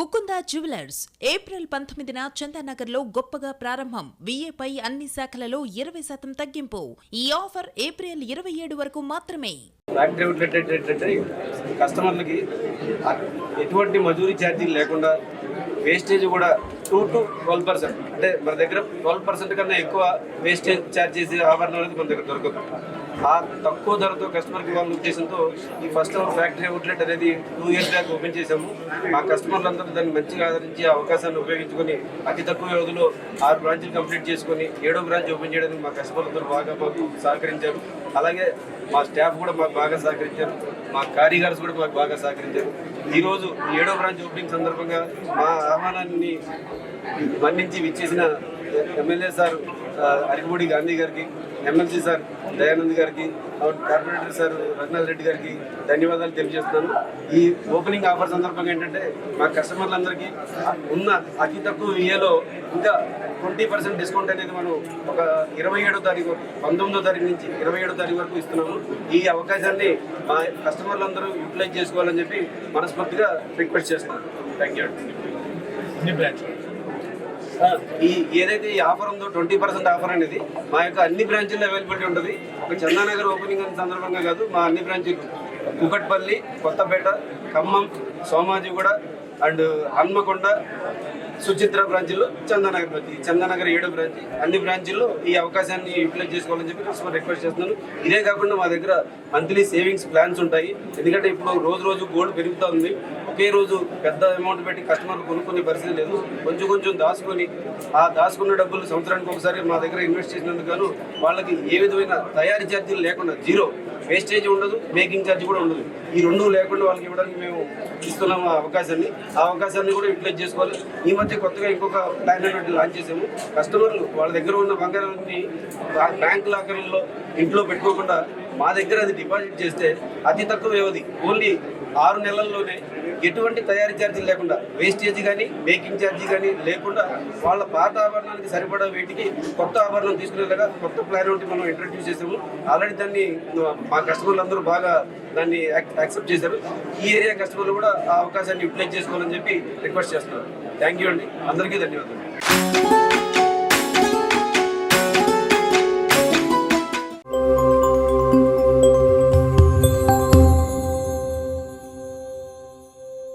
Mukunda jewellers April 19న చందానగర్లో గొప్పగా ప్రారంభం. విఏపై అన్ని శాఖలలో 20% తగ్గింపు. ఈ ఆఫర్ ఏప్రిల్ 27 వరకు మాత్రమే. ఫ్యాక్టరీ అవుట్లెట్ ఏంటంటే కస్టమర్లకి ఎటువంటి మజూరీ ఛార్జీలు లేకుండా వేస్టేజ్ కూడా 2 to 12%, అంటే మన దగ్గర 12% కన్నా ఎక్కువ వేస్టేజ్ ఛార్జ్ చేసే ఆభరణం అనేది మన దగ్గర దొరకదు. ఆ తక్కువ ధరతో కస్టమర్కి ఇవ్వాలనే ఉద్దేశంతో ఈ ఫస్ట్ అవర్ ఫ్యాక్టరీ అవుట్లెట్ అనేది 2 years బ్యాక్ ఓపెన్ చేశాము. మా కస్టమర్లందరూ దాన్ని మంచిగా ఆదరించి ఆ అవకాశాన్ని ఉపయోగించుకొని అతి తక్కువ వ్యవధిలో 6 బ్రాంచ్లు కంప్లీట్ చేసుకొని 7వ బ్రాంచ్ ఓపెన్ చేయడానికి మా కస్టమర్లందరూ బాగా మాకు సహకరించారు. అలాగే మా స్టాఫ్ కూడా మాకు బాగా సహకరించారు, మా కారీగర్స్ కూడా మాకు బాగా సహకరించారు. ఈరోజు 7వ బ్రాంచ్ ఓపెనింగ్ సందర్భంగా మా ఆహ్వానాన్ని మన్నించి విచ్చేసిన ఎమ్మెల్యే సార్ అరికపూడి గాంధీ గారికి, ఎమ్మెల్సీ సార్ దయానంద్ గారికి, కార్పొరేటర్ సార్ రఘునాథ్ రెడ్డి గారికి ధన్యవాదాలు తెలియజేస్తున్నాను. ఈ ఓపెనింగ్ ఆఫర్ సందర్భంగా ఏంటంటే మా కస్టమర్లందరికీ ఉన్న అతి తక్కువ విఏలో ఇంకా 20% డిస్కౌంట్ అనేది మనం ఒక 27వ తారీఖు 19వ తారీఖు నుంచి 27వ తారీఖు వరకు ఇస్తున్నాము. ఈ అవకాశాన్ని మా కస్టమర్లందరూ యూటిలైజ్ చేసుకోవాలని చెప్పి మనస్ఫూర్తిగా రిక్వెస్ట్ చేస్తున్నాను. Thank you. ఈ ఏదైతే ఈ ఆఫర్ ఉందో 20% ఆఫర్ అనేది మా యొక్క అన్ని బ్రాంచీల్లో అవైలబిలిటీ ఉంటుంది. ఒక చందానగర్ ఓపెనింగ్ సందర్భంగా కాదు, మా అన్ని బ్రాంచీలు కుకట్పల్లి, కొత్తపేట, ఖమ్మం, సోమాజిగూడ అండ్ హన్మకొండ, సుచిత్ర బ్రాంచీల్లో చందానగర్ 7వ బ్రాంచ్, అన్ని బ్రాంచీల్లో ఈ అవకాశాన్ని యూటిలైజ్ చేసుకోవాలని చెప్పి కస్టమర్ రిక్వెస్ట్ చేస్తున్నాను. ఇదే కాకుండా మా దగ్గర మంత్లీ సేవింగ్స్ ప్లాన్స్ ఉంటాయి. ఎందుకంటే ఇప్పుడు రోజు గోల్డ్ పెరుగుతూ ఉంది. ఒకే రోజు పెద్ద అమౌంట్ పెట్టి కస్టమర్లు కొనుక్కునే పరిస్థితి లేదు. కొంచెం దాచుకొని ఆ దాచుకున్న డబ్బులు సంవత్సరానికి ఒకసారి మా దగ్గర ఇన్వెస్ట్ చేసినందుకు గాను వాళ్ళకి ఏ విధమైన తయారీ ఛార్జీలు లేకుండా, జీరో వేస్టేజ్ ఉండదు, మేకింగ్ ఛార్జ్ కూడా ఉండదు. ఈ రెండు లేకుండా వాళ్ళకి ఇవ్వడానికి మేము ఇస్తున్నాము ఆ అవకాశాన్ని కూడా యూటిలైజ్ చేసుకోవాలి. ఈ మధ్య కొత్తగా ఇంకొక ప్లాన్ అనేది లాంచ్ చేసాము. కస్టమర్లు వాళ్ళ దగ్గర ఉన్న బంగారాన్ని బ్యాంక్ లాకర్లలో ఇంట్లో పెట్టుకోకుండా మా దగ్గర అది డిపాజిట్ చేస్తే అతి తక్కువ వ్యవధి, ఓన్లీ 6 నెలల్లోనే ఎటువంటి తయారీ ఛార్జీలు లేకుండా, వేస్టేజ్ కానీ మేకింగ్ ఛార్జీ కానీ లేకుండా వాళ్ళ పాత ఆభరణానికి సరిపడా వీటికి కొత్త ఆభరణం తీసుకునేలాగా కొత్త ప్లాన్ ఒకటి మనం ఇంట్రడ్యూస్ చేసాము. ఆల్రెడీ దాన్ని మా కస్టమర్లు అందరూ బాగా దాన్ని యాక్సెప్ట్ చేశారు. ఈ ఏరియా కస్టమర్లు కూడా ఆ అవకాశాన్ని యూటిలైజ్ చేసుకోవాలని చెప్పి రిక్వెస్ట్ చేస్తున్నారు. థ్యాంక్ యూ అండి, అందరికీ ధన్యవాదాలు.